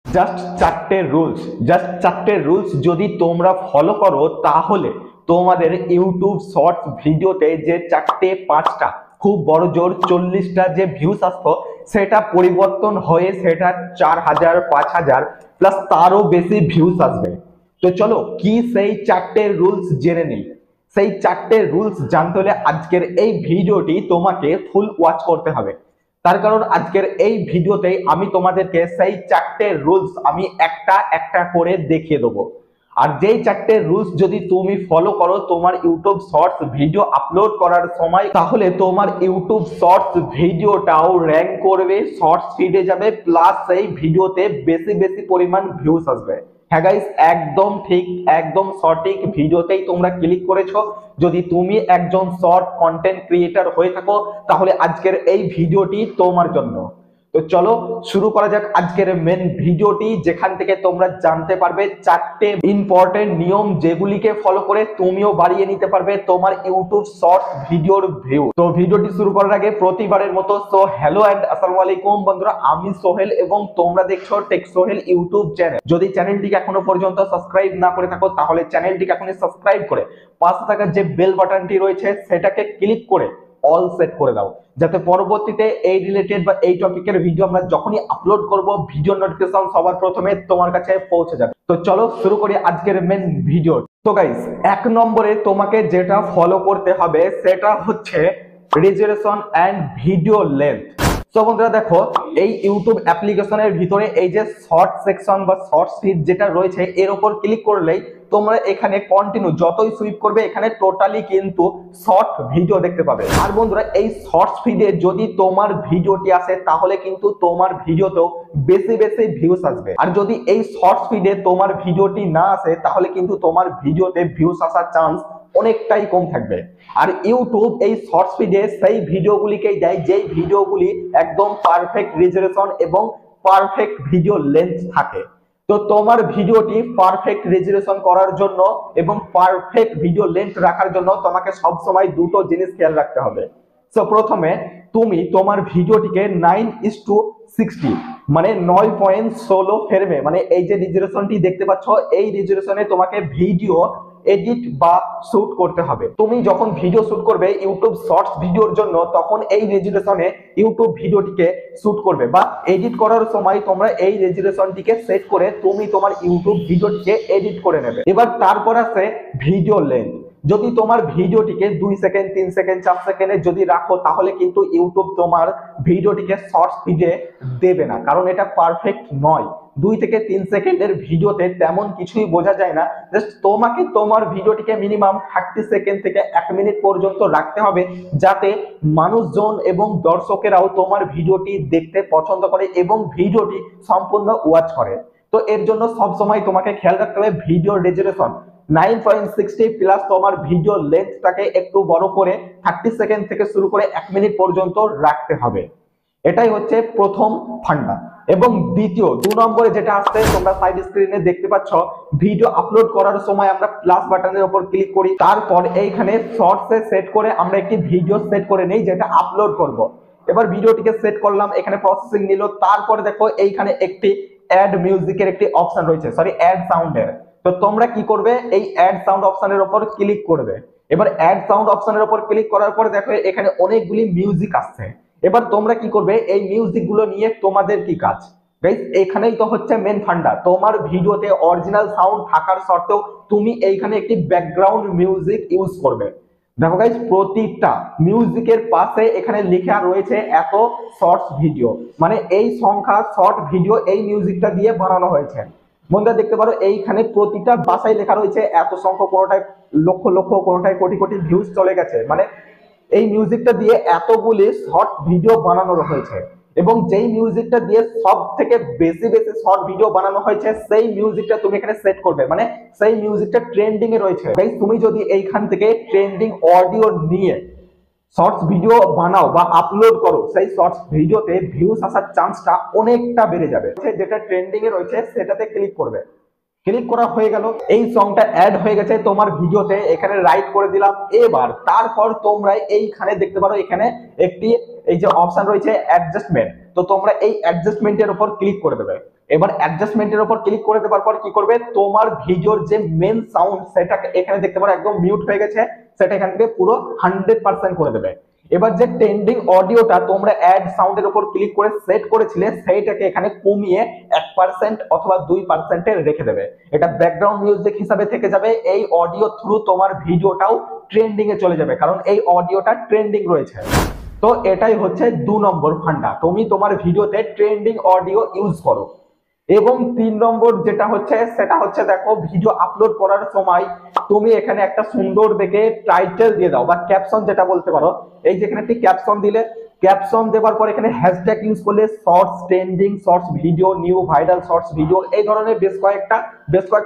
Just চারটে rules যদি তোমরা ফলো করো তাহলে তোমাদের ইউটিউব শর্টস ভিডিওতে যে চারটে পাঁচটা খুব বড় জোর 40টা যে ভিউস আসতো সেটা পরিবর্তন হয়ে সেটা 4000 5000 প্লাস তারও বেশি ভিউস আসবে। তো চলো কি সেই চারটে রুলস জেনে নিই। সেই চারটে রুলস জানতে হলে আজকের এই ভিডিওটি তোমাকে ফুল ওয়াচ করতে হবে। তার কারণ আজকের এই ভিডিওতে আমি তোমাদেরকে সেই চারটে রুলস আমি একটা একটা করে দেখিয়ে দেবো। আর যেই চারটে রুলস যদি তুমি ফলো করো তোমার ইউটিউব শর্টস ভিডিও আপলোড করার সময়, তাহলে তোমার ইউটিউব শর্টস ভিডিওটাও র্যাঙ্ক করবে, শর্টস ফিডে যাবে, প্লাস সেই ভিডিওতে বেশি বেশি পরিমাণ ভিউস আসবে। হ্যাঁ গাইস, একদম ঠিক, একদম সঠিক ভিডিওতেই তোমরা ক্লিক করেছো। যদি তুমি একজন শর্ট কন্টেন্ট ক্রিয়েটর হয়ে থাকো তাহলে আজকের এই ভিডিওটি তোমার জন্য। তো চলো শুরু করা যাক আজকের মেন ভিডিওটি, যেখান থেকে তোমরা জানতে পারবে চারটে ইম্পর্টেন্ট নিয়ম যেগুলিকে ফলো করে তুমিও বাড়িয়ে নিতে পারবে তোমার ইউটিউব শর্টস ভিডিওর ভিউ। তো ভিডিওটি শুরু করার আগে প্রতিবারের মতো হ্যালো এন্ড আসসালামু আলাইকুম বন্ধুরা, আমি সোহেল এবং তোমরা দেখছো টেক সোহেল ইউটিউব চ্যানেল। যদি চ্যানেলটিকে এখনো পর্যন্ত সাবস্ক্রাইব না করে থাকো তাহলে চ্যানেলটিকে এখনই সাবস্ক্রাইব করে পাশে থাকা যে বেল বাটনটি রয়েছে সেটাকে ক্লিক করে অল সেট করে দাও, যাতে পরবর্তীতে এই রিলেটেড বা এই টপিকের ভিডিও আমরা যখনই আপলোড করব ভিডিও নোটিফিকেশন সবার প্রথমে তোমার কাছে পৌঁছে যাবে। তো চলো শুরু করি আজকের মেন ভিডিও। তো গাইস, এক নম্বরে তোমাকে যেটা ফলো করতে হবে সেটা হচ্ছে রেজুলেশন এন্ড ভিডিও লেন্থ। তো বন্ধুরা দেখো, এই ইউটিউব অ্যাপ্লিকেশনের ভিতরে এই যে শর্ট সেকশন বা শর্ট ফিড যেটা রয়েছে এর উপর ক্লিক করলেই তোমরা এখানে কন্টিনিউ যতই সুইপ করবে এখানে টোটালি কিন্তু শর্ট ভিডিও দেখতে পাবে। আর বন্ধুরা এই শর্টস ফিডে যদি তোমার ভিডিওটি আসে তাহলে কিন্তু তোমার ভিডিওতেও বেশি বেশি ভিউস আসবে। আর যদি এই শর্টস ফিডে তোমার ভিডিওটি না আসে তাহলে কিন্তু তোমার ভিডিওতে ভিউস আসার চান্স অনেকটাই কম থাকবে। আর ইউটিউব এই শর্টস ফিডে সেই ভিডিওগুলিকেই দেয় যেই ভিডিওগুলি একদম পারফেক্ট রেজুলেশন এবং পারফেক্ট ভিডিও লেন্থ থাকে। তো তোমার ভিডিওটি পারফেক্ট রেজুলেশন করার জন্য এবং পারফেক্ট ভিডিও লেন্থ রাখার জন্য তোমাকে সব সময় দুটো জিনিস খেয়াল রাখতে হবে। তো প্রথমে তুমি তোমার ভিডিওটিকে 9:60 মানে 9.16 ফ্রেমে, মানে এই যে রেজুলেশনটি দেখতে পাচ্ছ এই রেজুলেশনে তোমাকে ভিডিও এডিট বা শুট করতে হবে। তুমি যখন ভিডিও শুট করবে ইউটিউব শর্টস ভিডিওর জন্য তখন এই রেজুলেশনে ইউটিউব ভিডিওটিকে শুট করবে বা এডিট করার সময় তোমরা এই রেজুলেশনটিকে সেট করে তুমি তোমার ইউটিউব ভিডিওটিকে এডিট করে নেবে। এবার তারপর আছে ভিডিও লেন্থ। যদি তোমার ভিডিওটিকে 2 সেকেন্ড 3 সেকেন্ড 4 সেকেন্ডে যদি রাখো তাহলে কিন্তু ইউটিউব তোমার ভিডিওটিকে শর্টস ফিডে দেবে না, কারণ এটা পারফেক্ট নয়। 2 থেকে 3 সেকেন্ডের ভিডিওতে তেমন কিছুই বোঝা যায় না। জাস্ট তোমাকে তোমার ভিডিওটিকে মিনিমাম 30 সেকেন্ড থেকে 1 মিনিট পর্যন্ত রাখতে হবে, যাতে মানুষজন এবং দর্শকেরাও তোমার ভিডিওটি দেখতে পছন্দ করে এবং ভিডিওটি সম্পূর্ণ ওয়াচ করে। তো এর জন্য সবসময় তোমাকে খেয়াল রাখতে হবে ভিডিও রেজুলেশন 9.60 প্লাস তোমার ভিডিও লেন্থটাকে একটু বড় করে 30 সেকেন্ড থেকে শুরু করে 1 মিনিট পর্যন্ত রাখতে হবে। এটাই হচ্ছে প্রথম ফান্ডা। এবং দ্বিতীয় 2 নম্বরে যেটা আসছে তোমরা সাইড স্ক্রিনে দেখতে পাচ্ছ, ভিডিও আপলোড করার সময় আমরা প্লাস বাটনের উপর ক্লিক করি, তারপর এইখানে শর্টসে সেট করে আমরা একটি ভিডিও সেট করে নেই যেটা আপলোড করব। এবার ভিডিওটিকে সেট করলাম, এখানে প্রসেসিং নিল, তারপরে দেখো এইখানে একটি অ্যাড মিউজিকের একটি অপশন রয়েছে, সরি অ্যাড সাউন্ডের। তো তোমরা কি করবে, এই অ্যাড সাউন্ড অপশনের উপর ক্লিক করবে। এবার অ্যাড সাউন্ড অপশনের উপর ক্লিক করার পর দেখো এখানে অনেকগুলি মিউজিক আসছে। এবার তোমরা কি করবে, এই মিউজিক গুলো নিয়ে তোমাদের কি কাজ গাইস, এখানেই তো হচ্ছে মেন ফান্ডা। তোমার ভিডিওতে অরিজিনাল সাউন্ড থাকার সত্ত্বেও তুমি এইখানে একটি ব্যাকগ্রাউন্ড মিউজিক ইউজ করবে। দেখো গাইস, প্রতিটা মিউজিকের পাশে এখানে লেখা রয়েছে এত শর্টস ভিডিও, মানে এই সংখ্যা শর্ট ভিডিও এই মিউজিকটা দিয়ে বানানো হয়েছে। বন্ধুরা দেখতে পারো এইখানে প্রতিটা ভাষায় লেখা রয়েছে এত সংখ্যক, কোনোটায় লক্ষ লক্ষ, কোনোটায় কোটি কোটি ভিউজ চলে গেছে, মানে এই মিউজিকটা দিয়ে এতগুলি শর্ট ভিডিও বানানো হয়েছে। এবং যেই মিউজিকটা দিয়ে সব থেকে বেশি বেশি শর্ট ভিডিও বানানো হয়েছে সেই মিউজিকটা তুমি এখানে সেট করবে, মানে সেই মিউজিকটা ট্রেন্ডিং এ রয়েছে। তুমি যদি এইখান থেকে ট্রেন্ডিং অডিও নিয়ে শর্টস ভিডিও বানাও বা আপলোড করো, সেই শর্টস ভিডিওতে ভিউজ আসার চান্সটা অনেকটা বেড়ে যাবে। যেটা ট্রেন্ডিং এ রয়েছে সেটাতে ক্লিক করবে। ক্লিক করা হয়ে গেল, এই সংটা অ্যাড হয়ে গেছে তোমার ভিডিওতে, এখানে রাইট করে দিলাম। এবার তারপর তোমরা এইখানে দেখতে পারো এখানে একটি এই যে অপশন রয়েছে অ্যাডজাস্টমেন্ট, তো তোমরা এই অ্যাডজাস্টমেন্টের উপর ক্লিক করে দেবে। এবার অ্যাডজাস্টমেন্টের উপর ক্লিক করে দেওয়ার পর কি করবে, তোমার ভিডিওর যে মেন সাউন্ড সেটা এখানে দেখতে পারো একদম মিউট হয়ে গেছে, সেটা এখান থেকে পুরো 100% করে দেবে। এবার যে ট্রেন্ডিং অডিওটা তোমরা অ্যাড সাউন্ডের উপর ক্লিক করে সেট করেছিলে সেইটাকে এখানে কমিয়ে 1% অথবা 2% রেখে দেবে। এটা ব্যাকগ্রাউন্ড মিউজিক হিসাবে থেকে যাবে। এই অডিও থ্রু তোমার ভিডিওটাও ট্রেন্ডিং এ চলে যাবে, কারণ এই অডিওটা ট্রেন্ডিং রয়েছে। তো এটাই হচ্ছে 2 নম্বর ফান্ডা, তুমি তোমার ভিডিওতে ট্রেন্ডিং অডিও ইউজ করো। এবং 3 নম্বর যেটা হচ্ছে সেটা হচ্ছে দেখো, ভিডিও আপলোড করার সময় তুমি এখানে একটা সুন্দর দেখে টাইটেল দিয়ে দাও বা ক্যাপশন যেটা বলতে পারো। এই যেখানে একটি ক্যাপশন দিলে, ক্যাপশন দেওয়ার পর এখানে হ্যাশট্যাগ ইউজ করলে shorts trending, shorts video, new viral shorts video, এই ধরনের বেশ কয়েকটা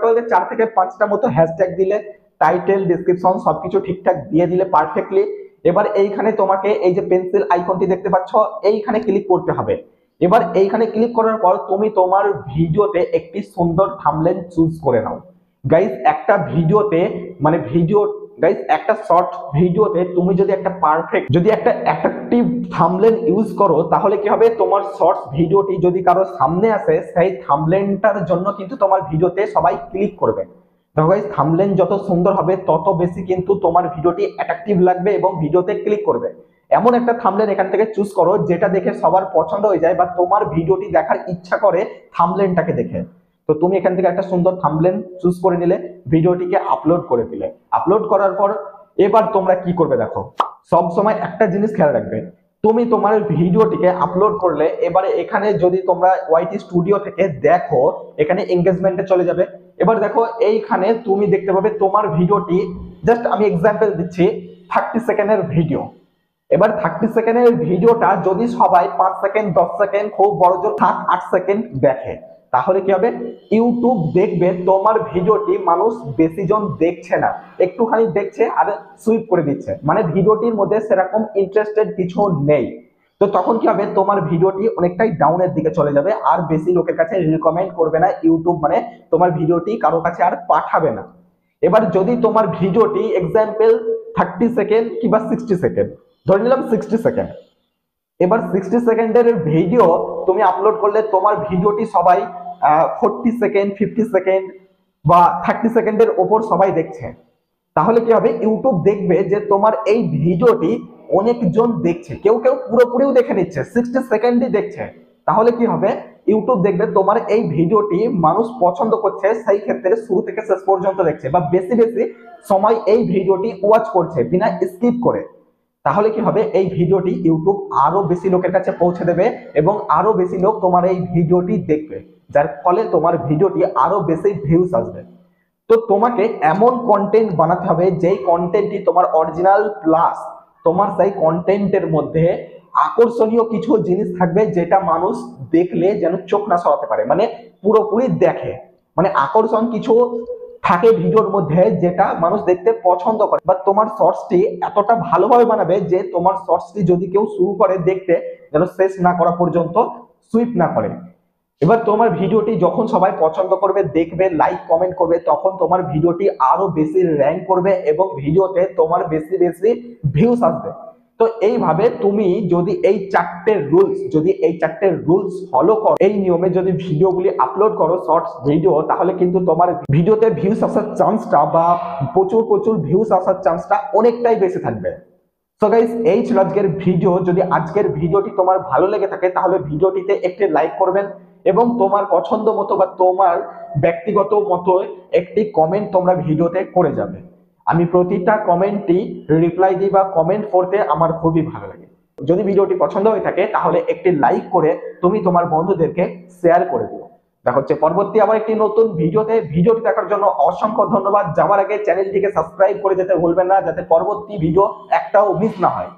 বলতে 4 থেকে 5টা মতো হ্যাশট্যাগ দিলে, টাইটেল ডেসক্রিপশন সবকিছু ঠিকঠাক দিয়ে দিলে পারফেক্টলি। এবার এইখানে তোমাকে এই যে পেন্সিল আইকনটি দেখতে পাচ্ছ, এইখানে ক্লিক করতে হবে। এবার এইখানে ক্লিক করার পর তুমি তোমার ভিডিওতে একটি সুন্দর থাম্বনেল চুজ করে নাও। গাইস একটা ভিডিওতে একটা শর্ট ভিডিওতে তুমি যদি একটা অ্যাট্রাকটিভ থাম্বনেল ইউজ করো, তাহলে কি হবে, তোমার শর্টস ভিডিওটি যদি কারো সামনে আসে, সেই থাম্বনেলটার জন্য কিন্তু তোমার ভিডিওতে সবাই ক্লিক করবে। দেখো গাইস, থাম্বনেল যত সুন্দর হবে তত বেশি কিন্তু তোমার ভিডিওটি অ্যাট্রাকটিভ লাগবে এবং ভিডিওতে ক্লিক করবে। এমন একটা থাম্বনেল এখান থেকে চুজ করো যেটা দেখে সবার পছন্দ হয়ে যায় বা তোমার ভিডিওটি দেখার ইচ্ছা করে থাম্বনেলটাকে দেখে। তো তুমি এখান থেকে একটা সুন্দর থাম্বনেল চুজ করে নিলে, ভিডিওটিকে আপলোড করে দিলে। আপলোড করার পর এবার তোমরা কি করবে দেখো, সব সময় একটা জিনিস খেয়াল রাখবে, তুমি তোমার ভিডিওটিকে আপলোড করলে এবারে এখানে যদি তোমরা ওয়াইটি স্টুডিও থেকে দেখো, এখানে এঙ্গেজমেন্টে চলে যাবে। এবার দেখো এইখানে তুমি দেখতে পাবে তোমার ভিডিওটি, জাস্ট আমি এক্সাম্পল দিচ্ছি, 30 সেকেন্ডের ভিডিও। এবার 30 সেকেন্ডের ভিডিওটা যদি সবাই 5 সেকেন্ড 10 সেকেন্ড খুব বড় জোর 7-8 সেকেন্ড দেখে, তাহলে কি হবে, ইউটিউব দেখবে তোমার ভিডিওটি মানুষ বেশি জন দেখছে না, একটুখানি দেখছে আর সুইপ করে দিচ্ছে, মানে ভিডিওটির মধ্যে সেরকম ইন্টারেস্টেড কিছু নেই। তো তখন কি হবে, তোমার ভিডিওটি অনেকটাই ডাউনের দিকে চলে যাবে আর বেশি লোকের কাছে রিকমেন্ড করবে না ইউটিউব, মানে তোমার ভিডিওটি কারো কাছে আর পাঠাবে না। এবার যদি তোমার ভিডিওটি এক্সাম্পল 30 সেকেন্ড কিংবা 60 সেকেন্ড, ধরে নিলাম 60 সেকেন্ড, এবার 60 সেকেন্ডের ভিডিও তুমি আপলোড করলে তোমার ভিডিওটি সবাই 40 সেকেন্ড 50 সেকেন্ড বা 30 সেকেন্ডের ওপর সবাই দেখছে, তাহলে কি হবে, ইউটিউব দেখবে যে তোমার এই ভিডিওটি অনেকজন দেখছে, কেউ কেউ পুরোপুরিও দেখে নিচ্ছে, 60 সেকেন্ডই দেখছে, তাহলে কি হবে, ইউটিউব দেখবে তোমার এই ভিডিওটি মানুষ পছন্দ করছে, সেই ক্ষেত্রে শুরু থেকে শেষ পর্যন্ত দেখছে বা বেশি বেশি সময় এই ভিডিওটি ওয়াচ করছে বিনা স্কিপ করে। তাহলে কি হবে, এই ভিডিওটি ইউটিউব আরো বেশি লোকের কাছে পৌঁছে দেবে এবং আরো বেশি লোক তোমার এই ভিডিওটি দেখবে, যার ফলে তোমার ভিডিওটি আরো বেশি ভিউজ আসবে। তো তোমাকে এমন কন্টেন্ট বানাতে হবে যেই কন্টেন্টটি তোমার অরিজিনাল প্লাস তোমার সেই কন্টেন্টের মধ্যে আকর্ষণীয় কিছু জিনিস থাকবে যেটা মানুষ দেখলে যেন চোখ না সরাতে পারে, মানে পুরোপুরি দেখে, মানে আকর্ষণ কিছু থাকে ভিডিওর মধ্যে যেটা মানুষ দেখতে পছন্দ করে। বা তোমার শর্টসটি এতটা ভালোভাবে বানাবে যে তোমার শর্টসটি যদি কেউ শুরু করে দেখতে, যেন শেষ না করা পর্যন্ত সুইপ না করে। এবার তোমার ভিডিওটি যখন সবাই পছন্দ করবে, দেখবে, লাইক কমেন্ট করবে, তখন তোমার ভিডিওটি আরো বেশি র্যাঙ্ক করবে এবং ভিডিওতে তোমার বেশি বেশি ভিউজ আসবে। তো এইভাবে তুমি যদি এই 4টে রুলস ফলো করো, এই নিয়মে যদি ভিডিওগুলি আপলোড করো শর্টস ভিডিও, তাহলে কিন্তু তোমার ভিডিওতে ভিউজ আসার চান্সটা বা প্রচুর ভিউজ আসার চান্সটা অনেকটাই বেশি থাকবে। সো গাইস, এই ছিল আজকের ভিডিও। যদি আজকের ভিডিওটি তোমার ভালো লেগে থাকে তাহলে ভিডিওটিতে একটি লাইক করবেন এবং তোমার পছন্দ মতো বা তোমার ব্যক্তিগত মতো একটি কমেন্ট তোমরা ভিডিওতে করে যাবে। আমি প্রতিটা কমেন্টই রিপ্লাই দিই বা কমেন্ট করতে আমার খুবই ভালো লাগে। যদি ভিডিওটি পছন্দ হয়ে থাকে তাহলে একটি লাইক করে তুমি তোমার বন্ধুদেরকে শেয়ার করে দিও। দেখা হচ্ছে পরবর্তী আবার একটি নতুন ভিডিওতে। ভিডিওটি দেখার জন্য অসংখ্য ধন্যবাদ। যাওয়ার আগে চ্যানেলটিকে সাবস্ক্রাইব করে যেতে ভুলবেন না, যাতে পরবর্তী ভিডিও একটাও মিস না হয়।